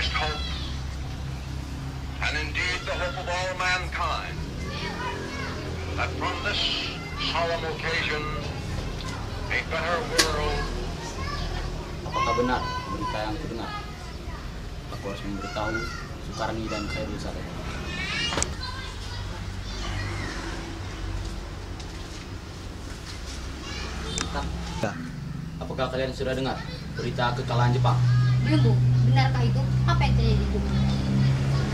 greatest hope, and indeed the hope of all mankind, that from this solemn occasion, a better world. Apakah benar berita yang kudengar? Aku harus memberitahu Sukarni dan Khairul Sadar. Apakah kalian sudah dengar berita kekalahan Jepang? Belum, Bu. Benarkah itu? Apa yang terjadi, Bu?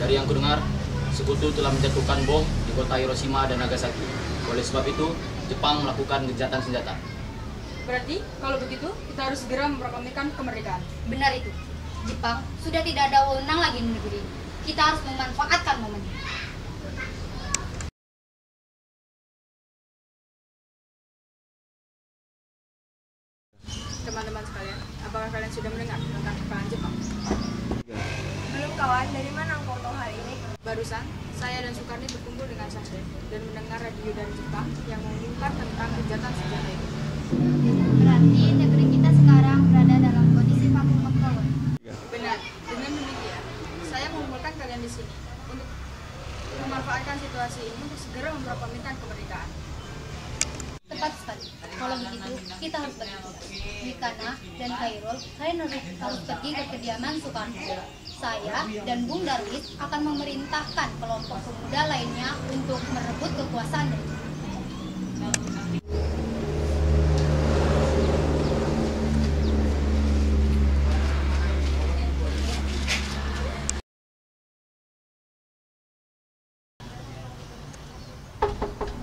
Dari yang kudengar, sekutu telah menjatuhkan bom di kota Hiroshima dan Nagasaki. Oleh sebab itu, Jepang melakukan gencatan senjata. Berarti, kalau begitu, kita harus segera memproklamirkan kemerdekaan. Benar itu. Jepang sudah tidak ada wewenang lagi di negeri ini. Kita harus memanfaatkan momen ini. Teman-teman sekalian, apakah kalian sudah mendengar tentang kekalahan Jepang? Belum kawan, dari mana engkau tahu hal ini? Barusan, saya dan Sukarni berkumpul dengan Syahrir dan mendengar radio dari Jepang yang mengungkapkan tentang gencatan senjata itu. Berarti negeri kita sekarang berada dalam kondisi vakum membaur. Benar, dengan demikian, saya mengumpulkan kalian di sini untuk memanfaatkan situasi ini untuk segera memproklamirkan kemerdekaan. Tepat sekali. Kalau begitu, kita harus bergerak. Mikana dan Khairul, kalian harus pergi ke kediaman Soekarno. Saya dan Bung Darwis akan memerintahkan kelompok pemuda lainnya untuk merebut kekuasaan dari Jepang.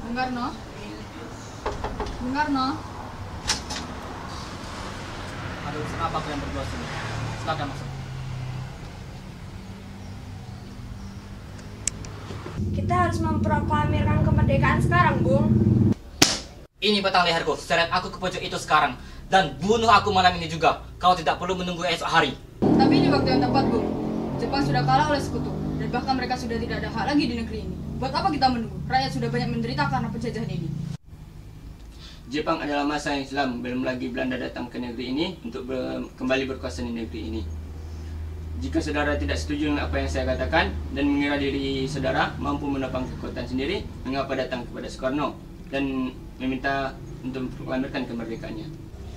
Bung Karno? Bung Karno? Ada urusan apa kalian berdua sini? Silakan masuk. Kita harus memproklamirkan kemerdekaan sekarang, Bung. Ini batang leherku, seret aku ke pojok itu sekarang. Dan bunuh aku malam ini juga. Kau tidak perlu menunggu esok hari. Tapi ini waktu yang tepat, Bung. Jepang sudah kalah oleh sekutu, dan bahkan mereka sudah tidak ada hak lagi di negeri ini. Buat apa kita menunggu? Rakyat sudah banyak menderita karena penjajahan ini. Jepang adalah masa yang silam, belum lagi Belanda datang ke negeri ini untuk kembali berkuasa di negeri ini. Jika saudara tidak setuju dengan apa yang saya katakan dan mengira diri saudara mampu menopang kekuatan sendiri, mengapa datang kepada Soekarno dan meminta untuk memproklamirkan kemerdekaannya?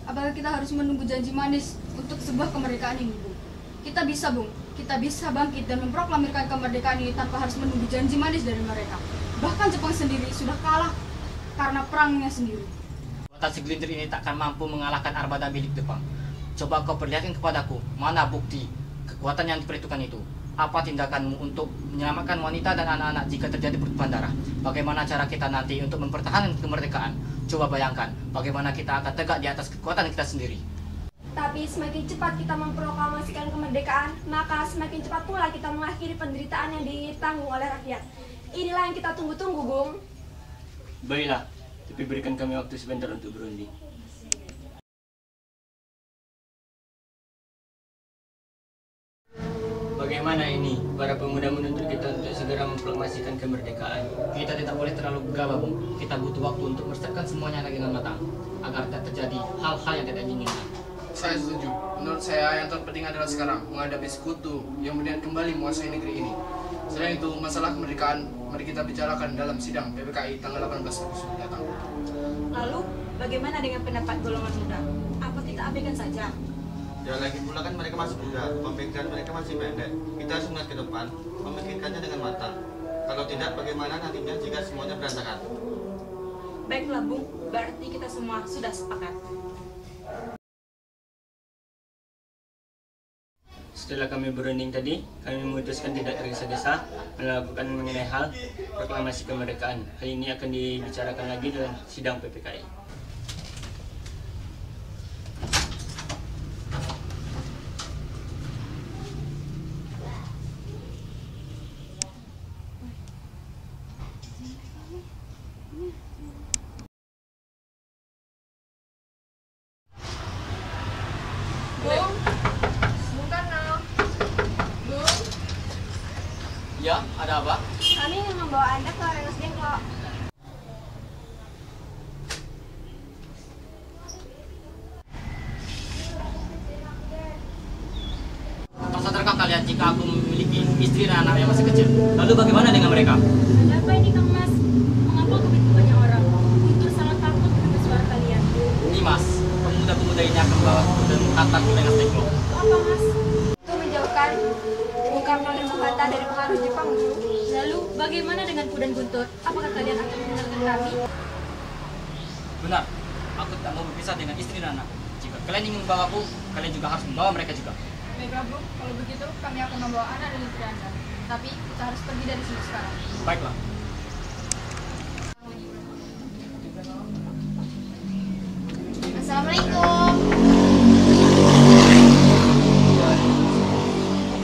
Apakah kita harus menunggu janji manis untuk sebuah kemerdekaan ini, Bung? Kita bisa, Bung. Kita bisa bangkit dan memproklamirkan kemerdekaan ini tanpa harus menunggu janji manis dari mereka. Bahkan Jepang sendiri sudah kalah karena perangnya sendiri. Kekuatan segelintir ini takkan mampu mengalahkan armada milik Jepang. Coba kau perlihatkan kepadaku, mana bukti kekuatan yang diperhitungkan itu? Apa tindakanmu untuk menyelamatkan wanita dan anak-anak jika terjadi pertumpahan darah? Bagaimana cara kita nanti untuk mempertahankan kemerdekaan? Coba bayangkan, bagaimana kita akan tegak di atas kekuatan kita sendiri. Tapi semakin cepat kita memproklamasikan kemerdekaan, maka semakin cepat pula kita mengakhiri penderitaan yang ditanggung oleh rakyat. Inilah yang kita tunggu-tunggu, Bung. Baiklah, tapi berikan kami waktu sebentar untuk berunding. Bagaimana ini? Para pemuda menuntut kita untuk segera memproklamasikan kemerdekaan. Kita tidak boleh terlalu gegabah, Bung. Kita butuh waktu untuk mempersiapkan semuanya lagi dengan matang, agar tidak terjadi hal-hal yang tidak diinginkan. Saya setuju. Menurut saya yang terpenting adalah sekarang menghadapi sekutu yang kemudian kembali menguasai negeri ini. Selain itu, masalah kemerdekaan mari kita bicarakan dalam sidang PPKI tanggal 18 Agustus mendatang. Lalu, bagaimana dengan pendapat golongan muda? Apa kita abaikan saja? Ya lagi pula kan mereka masih muda, pemikiran mereka masih pendek. Kita harus melihat ke depan, memikirkannya dengan matang. Kalau tidak, bagaimana nantinya jika semuanya berantakan? Baiklah, Bung. Berarti kita semua sudah sepakat. Setelah kami berunding tadi, kami memutuskan tidak tergesa-gesa melakukan mengenai hal proklamasi kemerdekaan. Hal ini akan dibicarakan lagi dalam sidang PPKI. Bung, Bung Karno. Bung, Ya, ada apa? kami ingin membawa Anda ke Rengas Dengklok. Tak sadarkah kalian jika aku dengan Pu dan Guntur, apakah kalian akan meninggalkan kami? Benar, aku tak mau berpisah dengan istri dan anak. Jika kalian ingin membawaku, kalian juga harus membawa mereka juga. Baiklah Bu, kalau begitu kami akan membawa anak dan istri Anda. Tapi kita harus pergi dari sini sekarang. Baiklah. Assalamualaikum.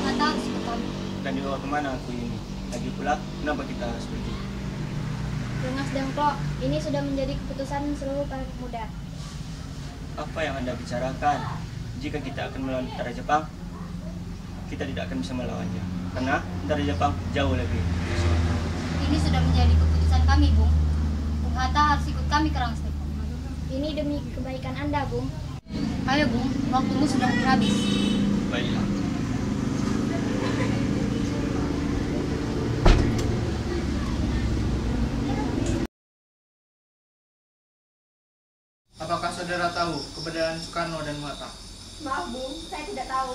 Mata harus betul. Dan dibawa kemana aku ini? Lagi pula, kenapa kita harus pergi? Rengas Dengklok, ini sudah menjadi keputusan seluruh para pemuda. Apa yang Anda bicarakan? Jika kita akan melawan tentara Jepang, kita tidak akan bisa melawannya. Karena tentara Jepang jauh lebih. Ini sudah menjadi keputusan kami, Bung. Bung Hatta harus ikut kami ke Rengas Dengklok. Ini demi kebaikan Anda, Bung. Ayo, Bung. Waktumu sudah habis. Baiklah. Apakah saudara tahu keberadaan Soekarno dan Hatta? Maaf, Bung, saya tidak tahu.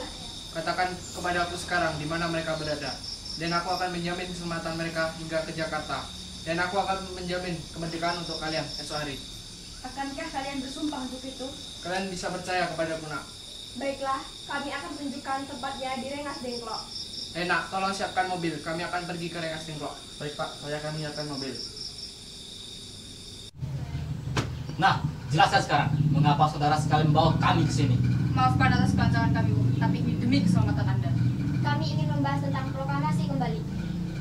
Katakan kepada aku sekarang di mana mereka berada. Dan aku akan menjamin keselamatan mereka hingga ke Jakarta. Dan aku akan menjamin kemerdekaan untuk kalian esok hari. Akankah kalian bersumpah untuk itu? Kalian bisa percaya kepada Nak. Baiklah, kami akan menunjukkan tempatnya di Rengas Dengklok. Nak, tolong siapkan mobil. Kami akan pergi ke Rengas Dengklok. Baik Pak, saya akan menyiapkan mobil. Nah, jelaskan sekarang mengapa saudara sekali membawa kami ke sini. Maafkan atas kelancangan kami, Bu, tapi ini demi keselamatan Anda. Kami ingin membahas tentang proklamasi kembali.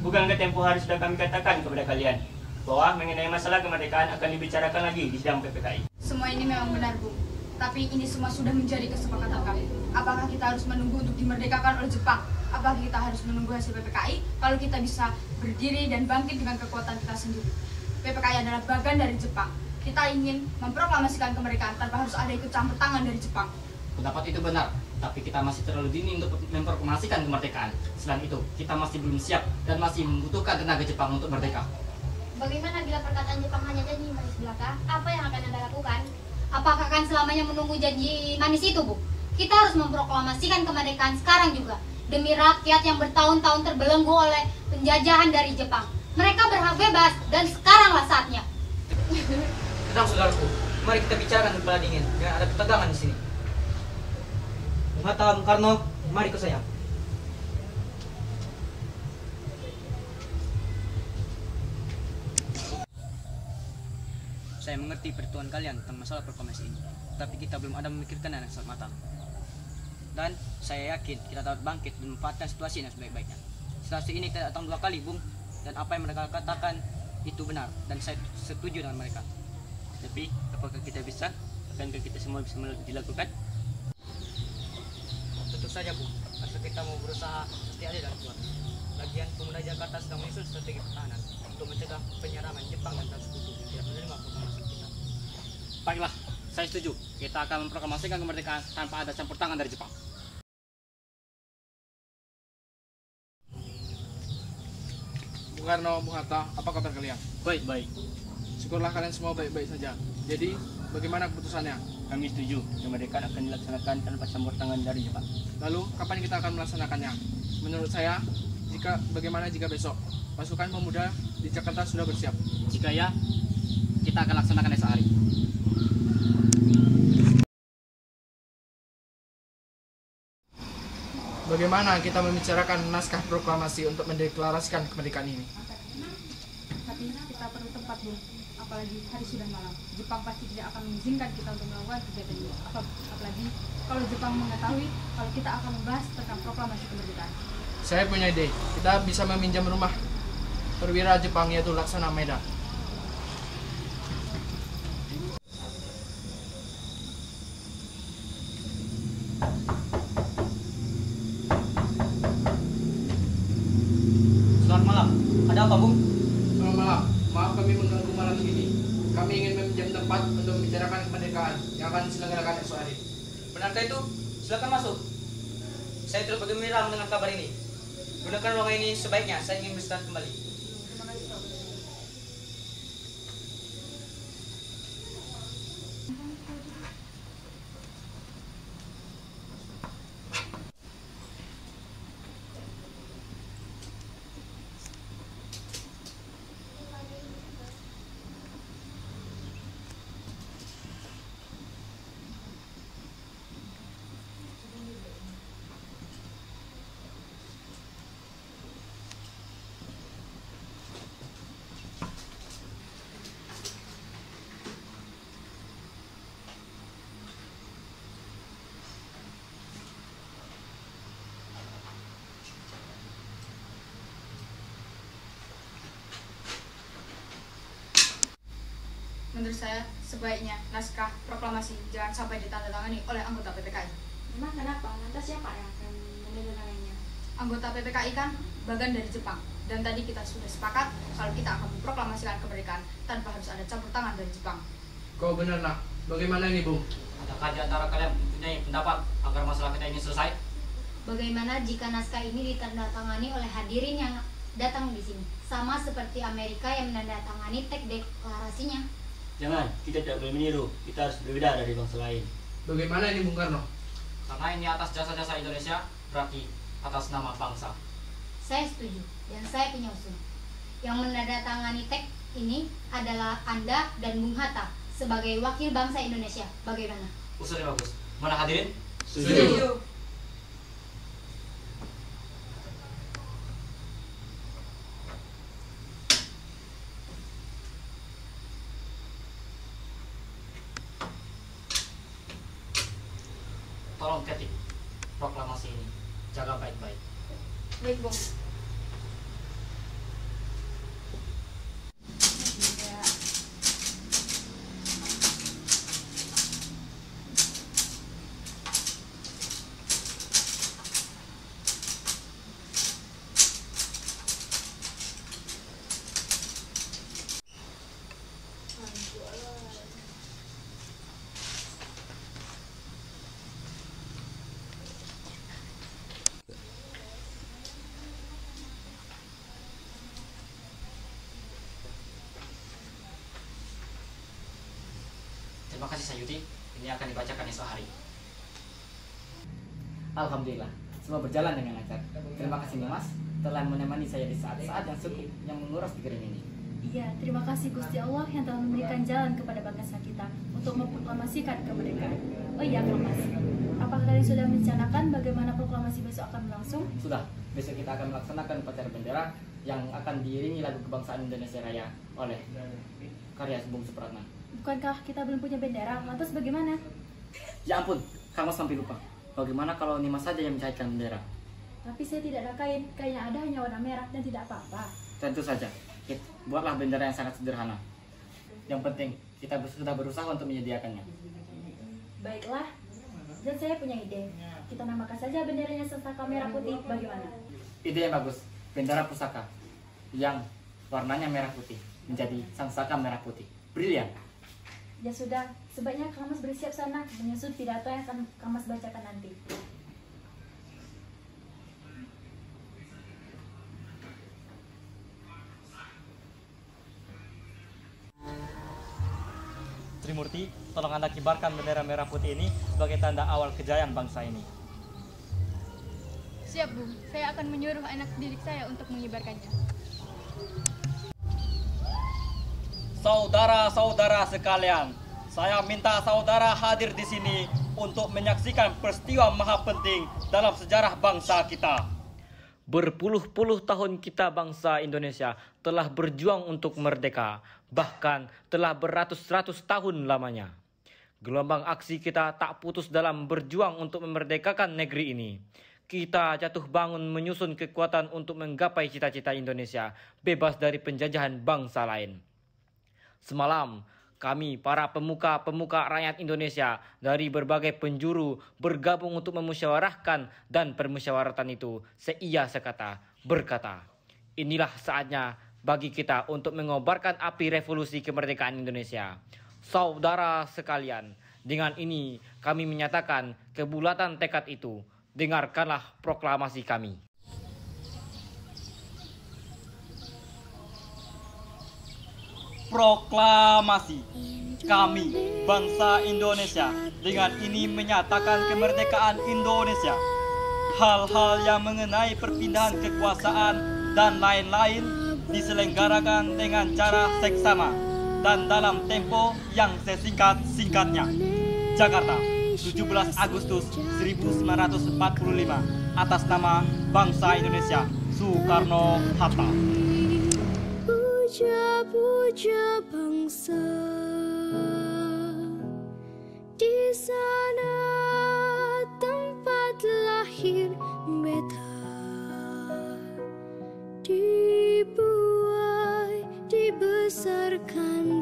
Bukankah tempoh hari sudah kami katakan kepada kalian bahwa mengenai masalah kemerdekaan akan dibicarakan lagi di sidang PPKI? Semua ini memang benar, Bu. Tapi ini semua sudah menjadi kesepakatan kami. Apakah kita harus menunggu untuk dimerdekakan oleh Jepang? Apakah kita harus menunggu hasil PPKI? Kalau kita bisa berdiri dan bangkit dengan kekuatan kita sendiri. PPKI adalah bagian dari Jepang. Kita ingin memproklamasikan kemerdekaan tanpa harus ada ikut campur tangan dari Jepang. Pendapat itu benar, tapi kita masih terlalu dini untuk memproklamasikan kemerdekaan. Selain itu, kita masih belum siap dan masih membutuhkan tenaga Jepang untuk merdeka. Bagaimana bila perkataan Jepang hanya janji manis belaka? Apa yang akan Anda lakukan? Apakah akan selamanya menunggu janji manis itu, Bu? Kita harus memproklamasikan kemerdekaan sekarang juga. Demi rakyat yang bertahun-tahun terbelenggu oleh penjajahan dari Jepang. Mereka berhak bebas, dan sekaranglah saatnya. Tenang saudaraku, mari kita bicarakan kepala dingin. Jangan ada ketegangan di sini. Bung Hatta, Bung Karno, mari ikut saya. Saya mengerti perhitungan kalian tentang masalah proklamasi ini, tapi kita belum ada memikirkan yang sangat matang. Dan saya yakin kita dapat bangkit dan memanfaatkan situasi yang sebaik-baiknya. Situasi ini tidak datang dua kali, Bung, dan apa yang mereka katakan itu benar, dan saya setuju dengan mereka. Tapi, apakah kita bisa? Akankah kita semua bisa dilakukan? Tentu saja, Bu. Asal kita mau berusaha pasti ada dan kuat. Lagian pemuda Jakarta sedang menyusun strategi pertahanan untuk mencegah penyerangan Jepang dan sekutu yang tidak menerima proklamasi kita. Baiklah, saya setuju. Kita akan memproklamasikan kemerdekaan tanpa ada campur tangan dari Jepang. Bung Karno, Bung Hatta, apa kabar kalian? Baik. Syukurlah kalian semua baik-baik saja. Jadi, bagaimana keputusannya? Kami setuju. Kemerdekaan akan dilaksanakan tanpa campur tangan dari Jepang. Lalu, kapan kita akan melaksanakannya? Menurut saya, bagaimana jika besok pasukan pemuda di Jakarta sudah bersiap? Jika ya, kita akan laksanakan esok hari. Bagaimana kita membicarakan naskah proklamasi untuk mendeklarasikan kemerdekaan ini? Tapi kita perlu tempat, Bu. Apalagi hari sudah malam. Jepang pasti tidak akan mengizinkan kita untuk melakukan kegiatan ini. Apalagi kalau Jepang mengetahui kalau kita akan membahas tentang proklamasi kemerdekaan. Saya punya ide. Kita bisa meminjam rumah perwira Jepang yaitu Laksana Maeda. Selamat malam. Ada apa, Bung? Selamat malam. Maaf kami mengganggu malam ini. Kami ingin meminjam tempat untuk membicarakan kemerdekaan yang akan diselenggarakan esok hari. Benarkah itu? Silakan masuk. Saya turut bergembira mendengar kabar ini. Gunakan ruangan ini sebaiknya. Saya ingin beristirahat kembali. Menurut saya, sebaiknya naskah proklamasi jangan sampai ditandatangani oleh anggota PPKI. Memang kenapa? Lantas siapa yang akan menandatanganinya? Anggota PPKI kan bagian dari Jepang. Dan tadi kita sudah sepakat kalau kita akan memproklamasikan kemerdekaan tanpa harus ada campur tangan dari Jepang. Kau benar nak. Bagaimana ini Bung? Adakah di antara kalian mempunyai pendapat agar masalah kita ini selesai? Bagaimana jika naskah ini ditandatangani oleh hadirin yang datang di sini, sama seperti Amerika yang menandatangani teks deklarasinya? Jangan, kita tidak boleh meniru. Kita harus berbeda dari bangsa lain. Bagaimana ini Bung Karno? Karena ini atas jasa-jasa Indonesia, berarti atas nama bangsa. Saya setuju, dan saya punya usul. Yang menandatangani teks ini adalah Anda dan Bung Hatta sebagai wakil bangsa Indonesia. Bagaimana? Usulnya bagus. Mana hadirin? Setuju. Tolong ketik proklamasi ini. Jaga baik-baik. Baik, Bung. Terima kasih Sayuti. Ini akan dibacakan esok hari. Alhamdulillah, semua berjalan dengan lancar. Terima kasih Mas telah menemani saya di saat-saat yang sulit yang menguras pikiran ini. Iya, terima kasih Gusti Allah yang telah memberikan jalan kepada bangsa kita untuk memproklamasikan kemerdekaan. Oh iya, Mas, apakah kalian sudah merencanakan bagaimana proklamasi besok akan berlangsung? Sudah, besok kita akan melaksanakan upacara bendera yang akan diiringi lagu kebangsaan Indonesia Raya oleh karya Bung Supratman. Bukankah kita belum punya bendera? Lantas bagaimana? Ya ampun, kamu sampai lupa. Bagaimana kalau Nimas saja yang mencairkan bendera? Tapi saya tidak ada kain, kainnya ada hanya warna merah dan tidak apa-apa. Tentu saja, buatlah bendera yang sangat sederhana. Yang penting, kita sudah berusaha untuk menyediakannya. Baiklah, dan saya punya ide. Kita namakan saja benderanya Sangsaka Merah Putih, bagaimana? Ide yang bagus, bendera pusaka yang warnanya merah putih menjadi Sangsaka Merah Putih. Brilian. Ya sudah, sebaiknya Kamas bersiap sana menyusun pidato yang akan Kamas bacakan nanti. Trimurti, tolong Anda kibarkan bendera merah putih ini sebagai tanda awal kejayaan bangsa ini. Siap, Bung. Saya akan menyuruh anak didik saya untuk mengibarkannya. Saudara-saudara sekalian, saya minta saudara hadir di sini untuk menyaksikan peristiwa maha penting dalam sejarah bangsa kita. Berpuluh-puluh tahun kita bangsa Indonesia telah berjuang untuk merdeka, bahkan telah beratus-ratus tahun lamanya. Gelombang aksi kita tak putus dalam berjuang untuk memerdekakan negeri ini. Kita jatuh bangun menyusun kekuatan untuk menggapai cita-cita Indonesia, bebas dari penjajahan bangsa lain. Semalam, kami para pemuka-pemuka rakyat Indonesia dari berbagai penjuru bergabung untuk memusyawarahkan dan permusyawaratan itu seia sekata berkata, inilah saatnya bagi kita untuk mengobarkan api revolusi kemerdekaan Indonesia. Saudara sekalian, dengan ini kami menyatakan kebulatan tekad itu. Dengarkanlah proklamasi kami. Proklamasi kami, bangsa Indonesia, dengan ini menyatakan kemerdekaan Indonesia. Hal-hal yang mengenai perpindahan kekuasaan dan lain-lain diselenggarakan dengan cara seksama dan dalam tempo yang sesingkat-singkatnya. Jakarta, 17 Agustus 1945, atas nama bangsa Indonesia, Soekarno-Hatta. Puja-puja bangsa, di sana tempat lahir beta, dibuai, dibesarkan